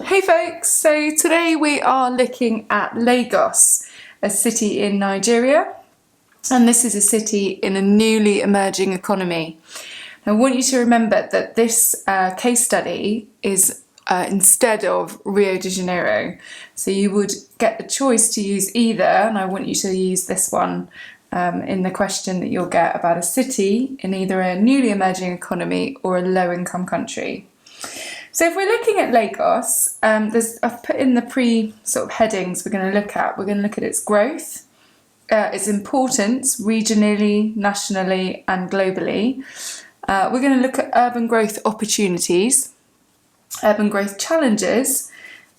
Hey folks, so today we are looking at Lagos, a city in Nigeria, and this is a city in a newly emerging economy. I want you to remember that this case study is instead of Rio de Janeiro, so you would get the choice to use either, and I want you to use this one in the question that you'll get about a city in either a newly emerging economy or a low-income country. So if we're looking at Lagos, I've put in the headings we're going to look at. We're going to look at its growth, its importance regionally, nationally and globally. We're going to look at urban growth opportunities, urban growth challenges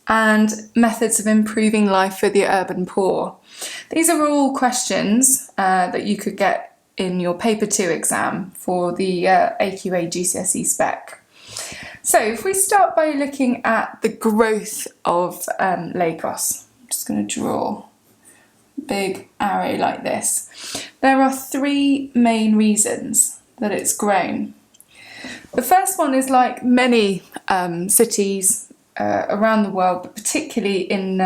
and methods of improving life for the urban poor. These are all questions that you could get in your paper 2 exam for the AQA GCSE spec. So if we start by looking at the growth of Lagos, I'm just going to draw a big arrow like this. There are 3 main reasons that it's grown. The first one is, like many cities around the world, but particularly in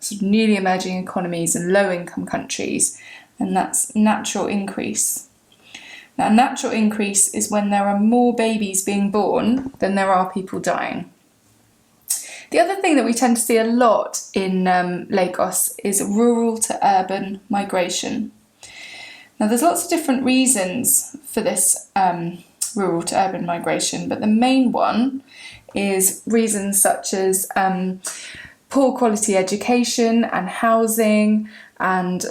sort of newly emerging economies and low-income countries, and that's natural increase. Now, natural increase is when there are more babies being born than there are people dying. The other thing that we tend to see a lot in Lagos is rural to urban migration. Now, there's lots of different reasons for this rural to urban migration, but the main one is reasons such as poor quality education and housing, and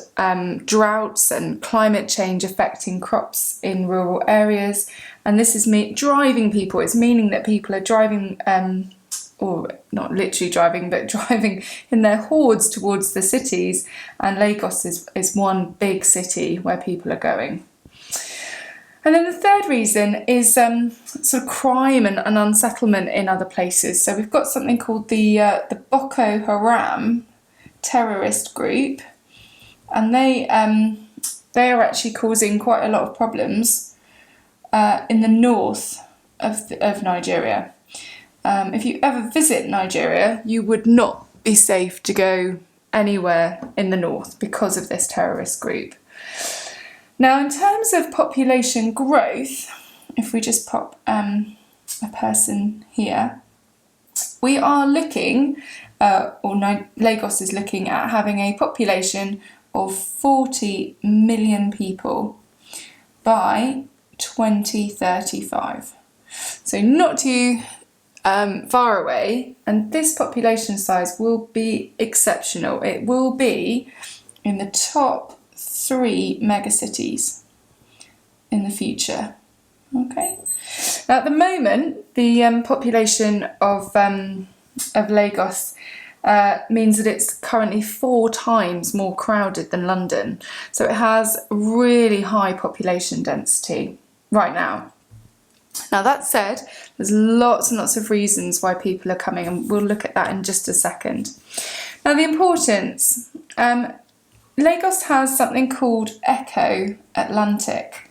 droughts and climate change affecting crops in rural areas. And this is driving people. It's meaning that people are driving, or not literally driving, but driving in their hordes towards the cities. And Lagos is one big city where people are going. And then the third reason is sort of crime and unsettlement in other places. So we've got something called the Boko Haram terrorist group, and they are actually causing quite a lot of problems in the north of Nigeria. If you ever visit Nigeria, you would not be safe to go anywhere in the north because of this terrorist group. Now, in terms of population growth, if we just pop a person here, we are looking, Lagos is looking at having a population of 40 million people by 2035. So not too far away, and this population size will be exceptional. It will be in the top 3 megacities in the future. Okay. Now, at the moment, the population of Lagos means that it's currently 4 times more crowded than London. So it has really high population density right now. Now, that said, there's lots and lots of reasons why people are coming, and we'll look at that in just a second. Now, the importance. Lagos has something called Eco Atlantic.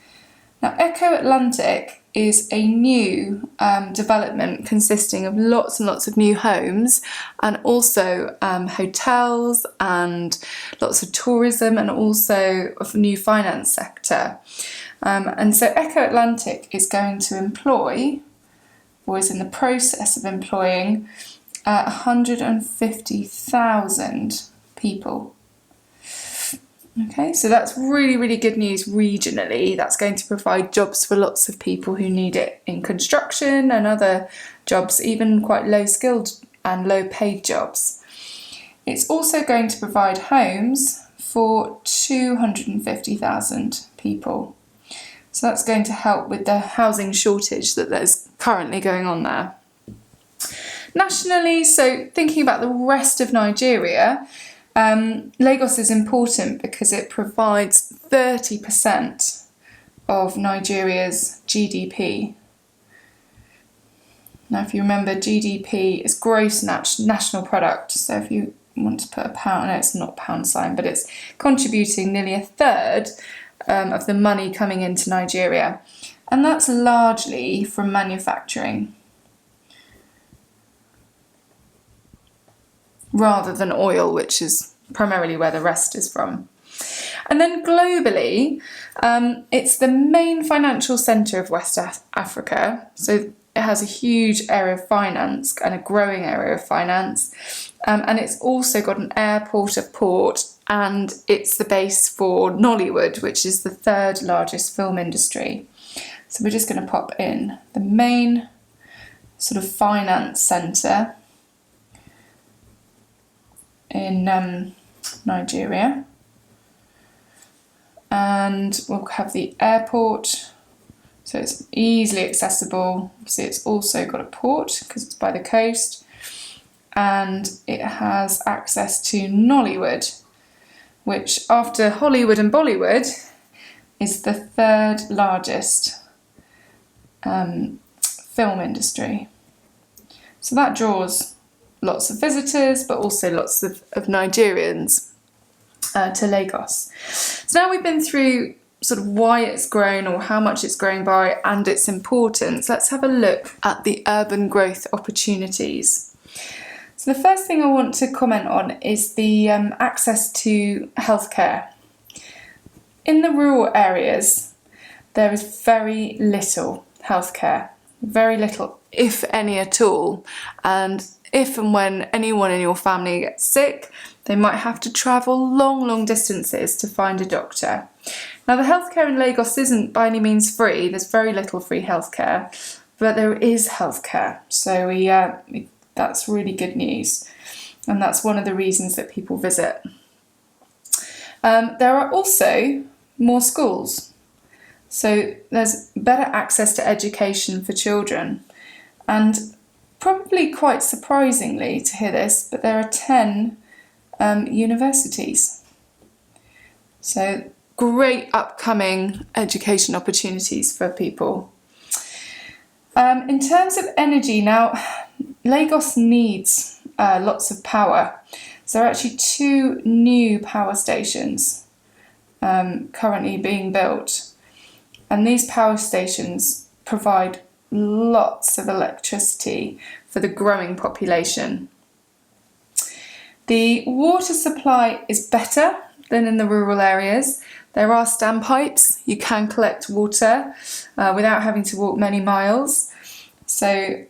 Now, Eco Atlantic is a new development consisting of lots and lots of new homes, and also hotels and lots of tourism, and also of new finance sector. And so Eco Atlantic is going to employ, or is in the process of employing, 150,000 people. Okay, so that's really, really good news regionally. That's going to provide jobs for lots of people who need it in construction and other jobs, even quite low skilled and low paid jobs. It's also going to provide homes for 250,000 people. So that's going to help with the housing shortage that there's currently going on there. Nationally, so thinking about the rest of Nigeria, Lagos is important because it provides 30% of Nigeria's GDP. Now, if you remember, GDP is gross national product. So if you want to put a pound, no, it's not pound sign, but it's contributing nearly a third of the money coming into Nigeria. And that's largely from manufacturing. rather than oil, which is primarily where the rest is from. And then globally, it's the main financial centre of West Africa. So it has a huge area of finance and a growing area of finance. And it's also got an airport, a port, and it's the base for Nollywood, which is the third largest film industry. So we're just going to pop in the main sort of finance centre in Nigeria. And we'll have the airport, so it's easily accessible. Obviously it's also got a port because it's by the coast, and it has access to Nollywood, which after Hollywood and Bollywood is the third largest film industry. So that draws lots of visitors, but also lots of Nigerians to Lagos. So now we've been through sort of why it's grown or how much it's growing by and its importance. Let's have a look at the urban growth opportunities. So the first thing I want to comment on is the access to healthcare. In the rural areas, there is very little healthcare, very little, if any at all. And if and when anyone in your family gets sick, they might have to travel long distances to find a doctor. Now, the healthcare in Lagos isn't by any means free. There's very little free healthcare, but there is healthcare. So that's really good news. And that's one of the reasons that people visit. There are also more schools. So there's better access to education for children. And probably quite surprisingly to hear this, but there are 10 universities. So great upcoming education opportunities for people. In terms of energy, now Lagos needs lots of power. So there are actually 2 new power stations currently being built. And these power stations provide lots of electricity for the growing population. The water supply is better than in the rural areas. There are standpipes. You can collect water without having to walk many miles. So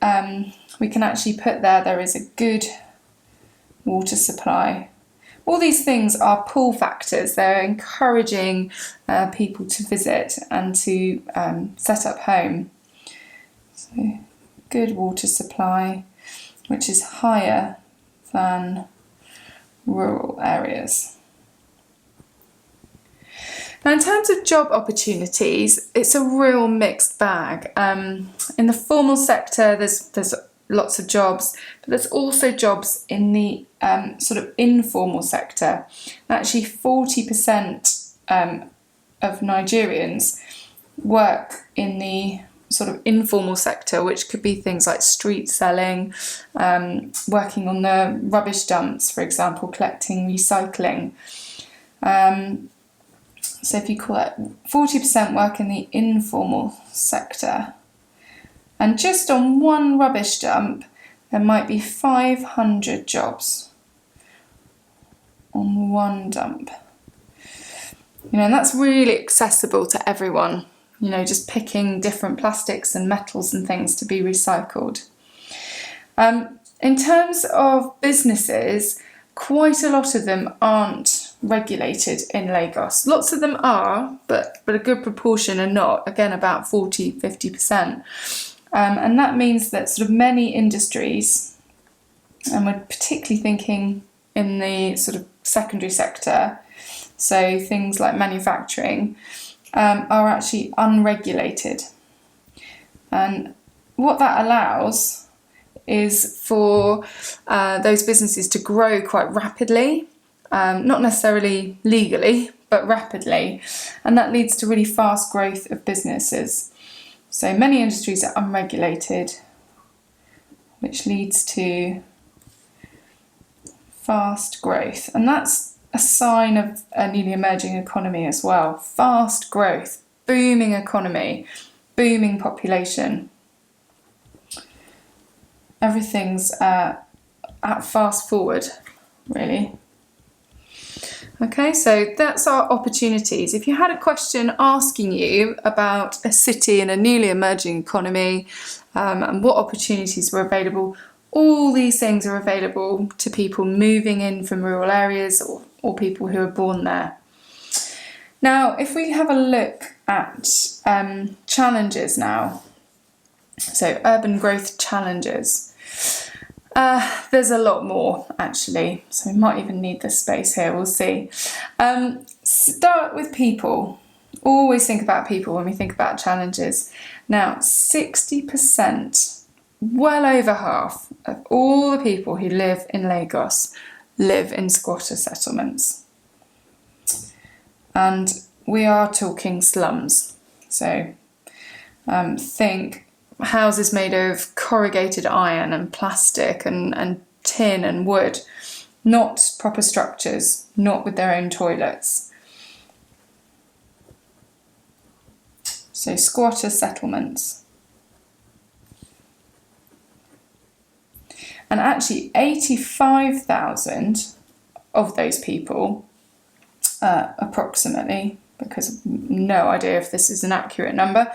we can actually put there is a good water supply. All these things are pull factors. They're encouraging people to visit and to set up home. So good water supply, which is higher than rural areas. Now, in terms of job opportunities, it's a real mixed bag. In the formal sector, there's lots of jobs, but there's also jobs in the sort of informal sector. Actually, 40% of Nigerians work in the sort of informal sector, which could be things like street selling, working on the rubbish dumps, for example, collecting, recycling. So if you call it 40% work in the informal sector, and just on one rubbish dump, there might be 500 jobs on one dump. And that's really accessible to everyone. Just picking different plastics and metals and things to be recycled. In terms of businesses, quite a lot of them aren't regulated in Lagos. Lots of them are, but a good proportion are not, again about 40-50%. And that means that sort of many industries, and we're particularly thinking in the sort of secondary sector, so things like manufacturing, are actually unregulated. And what that allows is for those businesses to grow quite rapidly, not necessarily legally, but rapidly, and that leads to really fast growth of businesses. So many industries are unregulated, which leads to fast growth, and that's a sign of a newly emerging economy as well. Fast growth, booming economy, booming population. Everything's at fast forward really. Okay, so that's our opportunities. If you had a question asking you about a city in a newly emerging economy and what opportunities were available, all these things are available to people moving in from rural areas or people who are born there. Now, if we have a look at challenges now, so urban growth challenges. There's a lot more actually, so we might even need this space here, we'll see. Start with people. Always think about people when we think about challenges. Now, 60%, well over half of all the people who live in Lagos live in squatter settlements. And we are talking slums. So think houses made of corrugated iron and plastic and tin and wood, not proper structures, not with their own toilets. So squatter settlements. And actually 85,000 of those people, approximately, because I've no idea if this is an accurate number,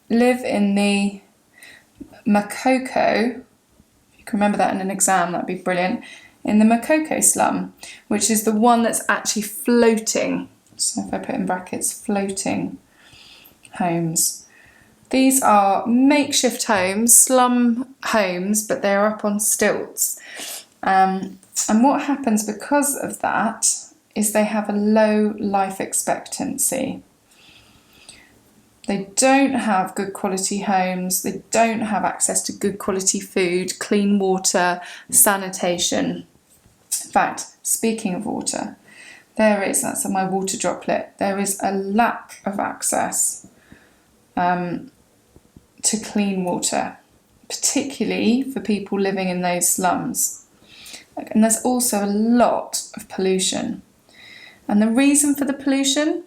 live in the Makoko. If you can remember that in an exam, that'd be brilliant. In the Makoko slum, which is the one that's actually floating. So if I put in brackets, floating homes. These are makeshift homes, slum homes, but they're up on stilts. And what happens because of that is they have a low life expectancy. They don't have good quality homes, they don't have access to good quality food, clean water, sanitation. In fact, speaking of water, that's my water droplet, there is a lack of access to clean water, particularly for people living in those slums. And there's also a lot of pollution. And the reason for the pollution?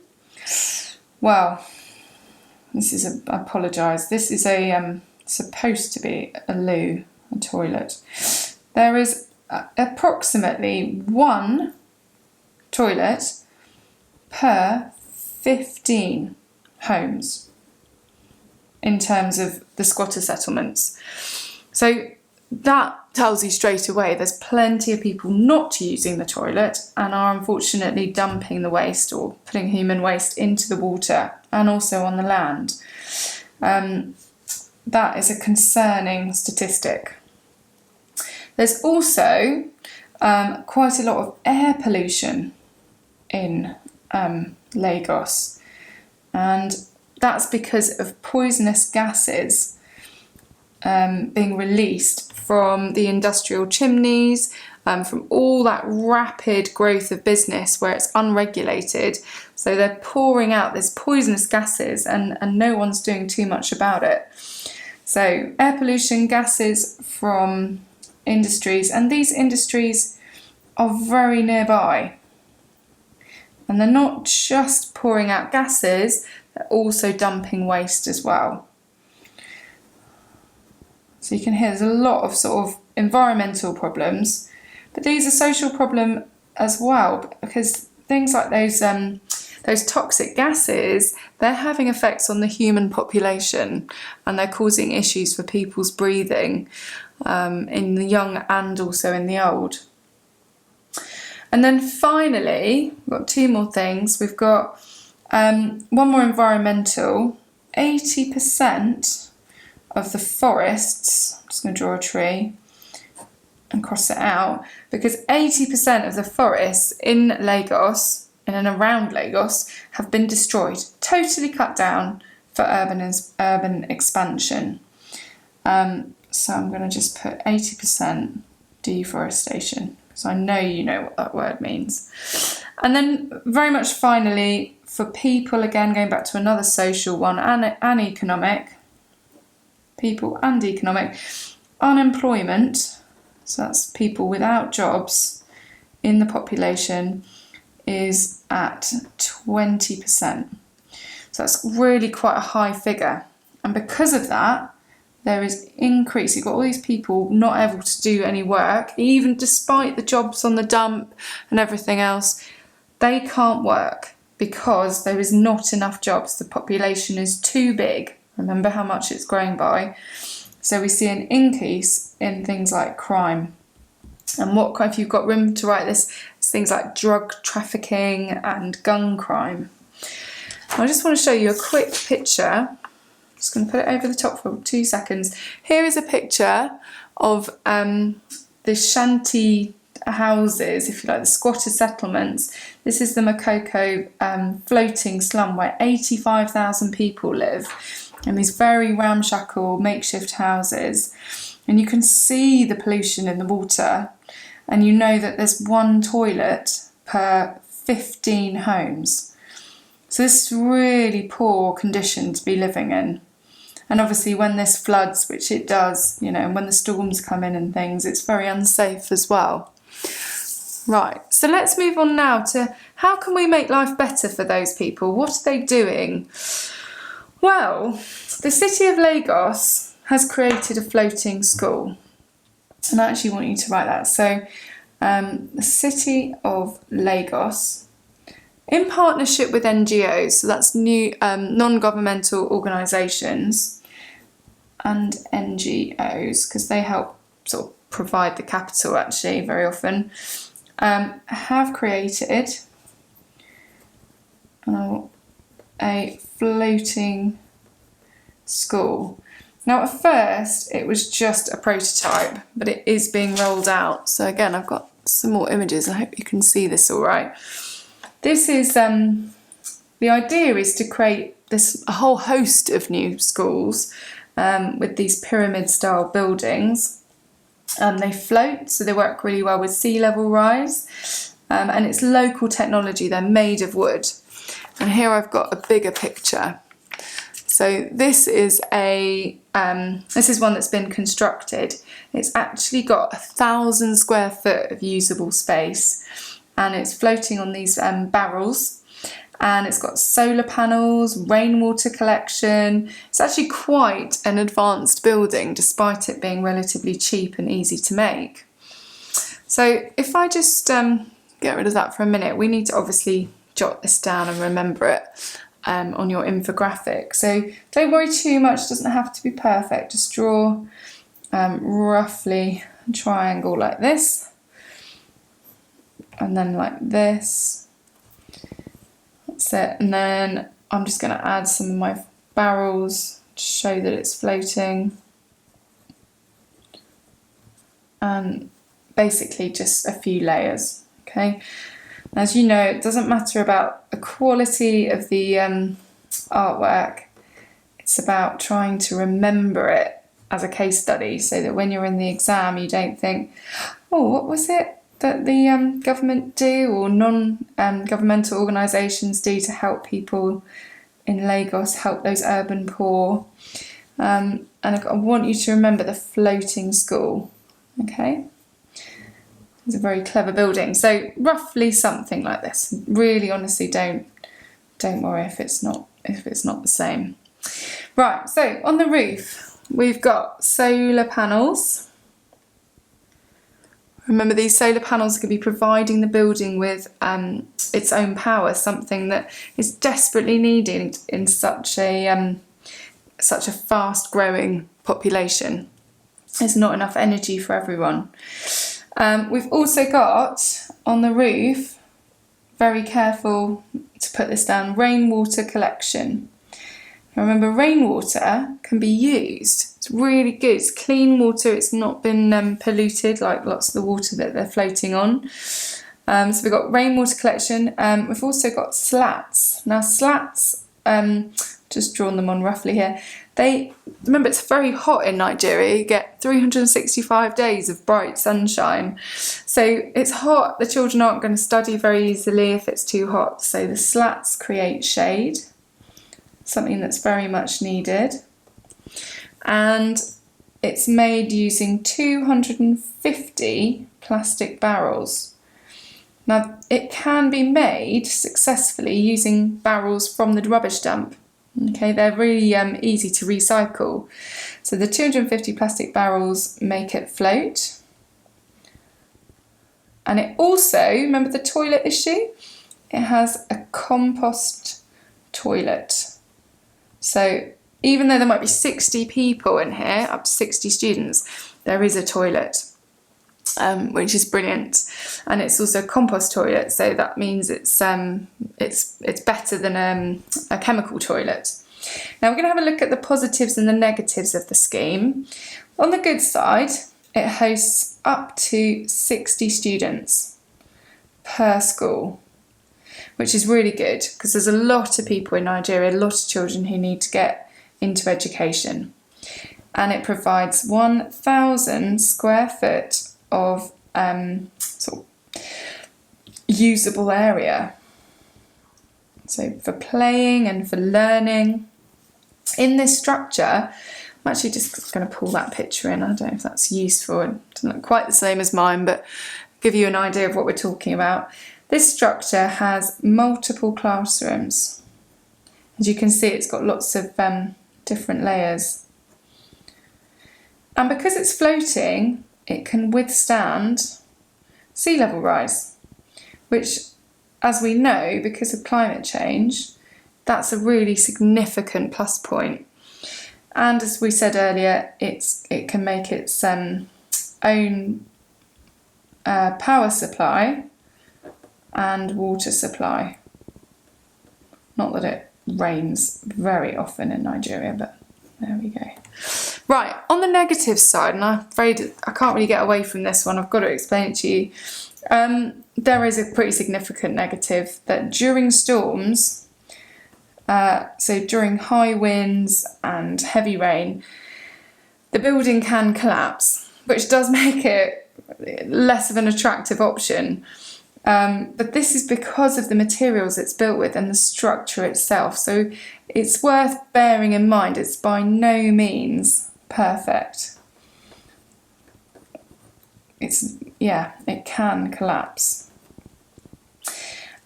Well, I apologise, this is supposed to be a loo, a toilet. There is approximately one toilet per 15 homes in terms of the squatter settlements. So that tells you straight away there's plenty of people not using the toilet and are unfortunately dumping the waste or putting human waste into the water and also on the land. That is a concerning statistic. There's also quite a lot of air pollution in Lagos, and that's because of poisonous gases being released from the industrial chimneys, from all that rapid growth of business where it's unregulated. So they're pouring out this poisonous gases and no one's doing too much about it. So air pollution, gases from industries, and these industries are very nearby. And they're not just pouring out gases, they're also dumping waste as well. So you can hear there's a lot of sort of environmental problems, but these are social problem as well, because things like those toxic gases, they're having effects on the human population and they're causing issues for people's breathing in the young and also in the old. And then finally, we've got two more things. We've got one more environmental. 80% of the forests, I'm just going to draw a tree and cross it out, because 80% of the forests in Lagos, in and around Lagos, have been destroyed, totally cut down for urban expansion. So I'm going to just put 80% deforestation, because I know you know what that word means. And then very much finally, for people, again going back to another social one and economic, people and economic, unemployment, so that's people without jobs in the population, is at 20%. So that's really quite a high figure. And because of that, there is increase. You've got all these people not able to do any work, even despite the jobs on the dump and everything else. They can't work because there is not enough jobs. The population is too big. Remember how much it's growing by. So we see an increase in things like crime. And what, if you've got room to write this, it's things like drug trafficking and gun crime. I just want to show you a quick picture. I'm just going to put it over the top for 2 seconds. Here is a picture of the shanty houses, if you like, the squatter settlements. This is the Makoko floating slum where 85,000 people live in these very ramshackle makeshift houses. And you can see the pollution in the water, and you know that there's one toilet per 15 homes. So this is really poor condition to be living in. And obviously when this floods, which it does, you know, and when the storms come in and things, it's very unsafe as well. Right, so let's move on now to how can we make life better for those people? What are they doing? Well, the city of Lagos has created a floating school. And I actually want you to write that. So the city of Lagos, in partnership with NGOs, so that's new non-governmental organisations and NGOs, because they help sort of provide the capital actually very often, have created a floating school. Now at first it was just a prototype, but it is being rolled out. So again, I've got some more images. I hope you can see this all right. This is, the idea is to create a whole host of new schools with these pyramid style buildings. They float, so they work really well with sea level rise, and it's local technology. They're made of wood. And here I've got a bigger picture. So this is one that's been constructed. It's actually got 1,000 square foot of usable space, and it's floating on these barrels, and it's got solar panels, rainwater collection. It's actually quite an advanced building despite it being relatively cheap and easy to make. So if I just get rid of that for a minute, we need to obviously jot this down and remember it on your infographic. So don't worry too much, it doesn't have to be perfect. Just draw roughly a triangle like this, and then like this. That's it. And then I'm just going to add some of my barrels to show that it's floating. And basically just a few layers, okay? As you know, it doesn't matter about the quality of the artwork. It's about trying to remember it as a case study so that when you're in the exam, you don't think, oh, what was it that the government do or non-governmental organisations do to help people in Lagos, help those urban poor. And I want you to remember the floating school, okay? It's a very clever building. So roughly something like this. Really, honestly, don't worry if it's not the same. Right, so on the roof, we've got solar panels. Remember, these solar panels are going to be providing the building with its own power, something that is desperately needed in such a fast-growing population. There's not enough energy for everyone. We've also got on the roof, very careful to put this down, rainwater collection. Now remember, rainwater can be used. It's really good. It's clean water. It's not been polluted like lots of the water that they're floating on. So we've got rainwater collection. We've also got slats. Now slats, just drawn them on roughly here. Remember, it's very hot in Nigeria. You get 365 days of bright sunshine. So it's hot. The children aren't going to study very easily if it's too hot. So the slats create shade, something that's very much needed. And it's made using 250 plastic barrels. Now, it can be made successfully using barrels from the rubbish dump. Okay, they're really easy to recycle. So the 250 plastic barrels make it float. And it also, remember the toilet issue? It has a compost toilet. So even though there might be 60 people in here, up to 60 students, there is a toilet, which is brilliant. And it's also a compost toilet, so that means it's better than a chemical toilet. Now we're going to have a look at the positives and the negatives of the scheme. On the good side, it hosts up to 60 students per school, which is really good because there's a lot of people in Nigeria, a lot of children who need to get into education. And it provides 1,000 square foot of sort of usable area. So for playing and for learning. In this structure, I'm actually just going to pull that picture in. I don't know if that's useful. It doesn't look quite the same as mine, but give you an idea of what we're talking about. This structure has multiple classrooms. As you can see, it's got lots of different layers. And because it's floating, it can withstand sea level rise, which, as we know, because of climate change, that's a really significant plus point. And as we said earlier, it can make its own power supply and water supply. Not that it rains very often in Nigeria, but there we go. Right, on the negative side, and I'm afraid I can't really get away from this one, I've got to explain it to you. There is a pretty significant negative that during storms, so during high winds and heavy rain, the building can collapse, which does make it less of an attractive option. But this is because of the materials it's built with and the structure itself. So it's worth bearing in mind it's by no means perfect. It can collapse.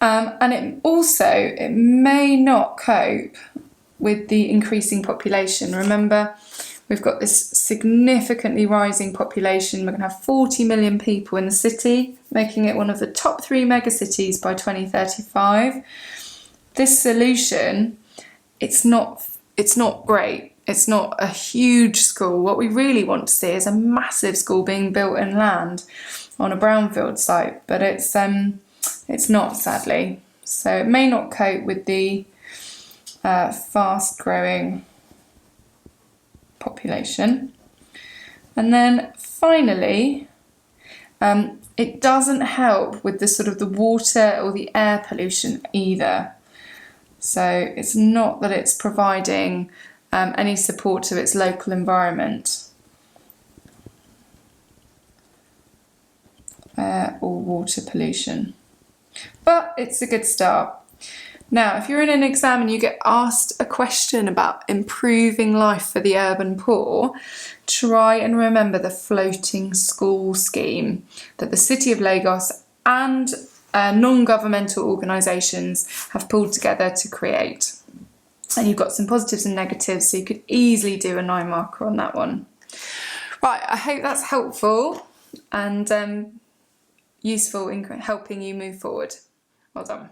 And it may not cope with the increasing population. Remember, we've got this significantly rising population. We're going to have 40 million people in the city, making it one of the top 3 megacities by 2035. This solution, it's not great. It's not a huge school. What we really want to see is a massive school being built in land on a brownfield site, but it's not, sadly. So it may not cope with the fast-growing population. And then finally, it doesn't help with the sort of the water or the air pollution either. So it's not that it's providing any support to its local environment. Air or water pollution. But it's a good start. Now, if you're in an exam and you get asked a question about improving life for the urban poor, try and remember the floating school scheme that the City of Lagos and non-governmental organisations have pulled together to create. And you've got some positives and negatives, so you could easily do a 9 marker on that one. Right, I hope that's helpful and useful in helping you move forward. Well done.